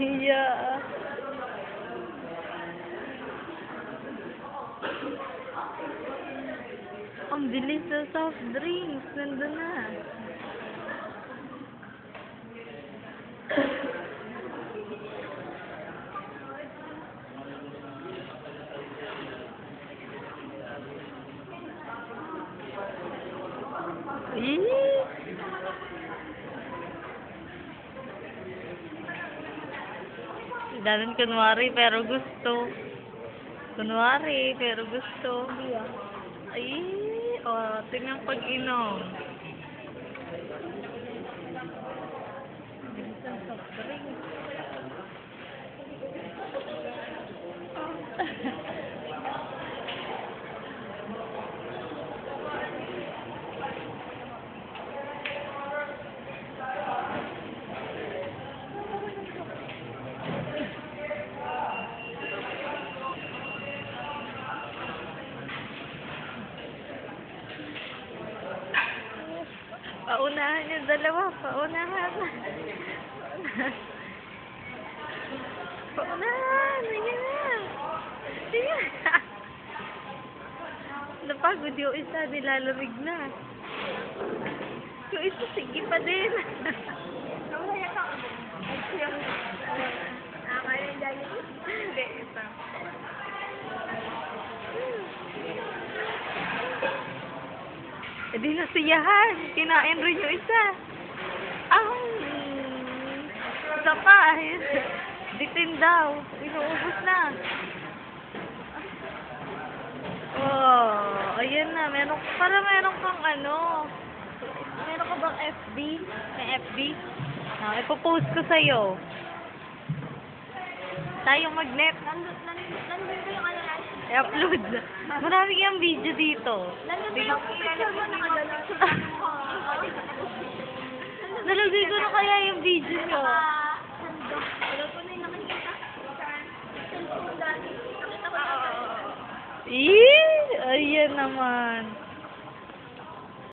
Yeah. Ang bilis sa soft drinks. Nandun na. Daming kunwari pero gusto. Kunwari pero gusto. Ay, oh, tingnan pag-inom. Bilis ang soft drinks. Paunahan yung dalawa. Paunahan. Paunahan. Sige na. Sige na. Napagod yung isa. Nilalamig na. Yung isa, sige pa din. Kaya yung dali. Hindi, isa. E di nasiyahan. Kinain rin yung isa. Isa pa. Bitin daw. Inuubos na. Oh, ayan na. Meron kang ano. Meron ka bang FB? May FB? Ipopost ko sa'yo. Tayong magnet. Nandun ko yung ano na. I-upload. Marami kang video dito. Nandun ko yung picture mo nakadala. Nalagay ko na kaya yung video nyo. Wala ko na yung nakikita. Cellphone dati. Nakita ko na. Ayan naman.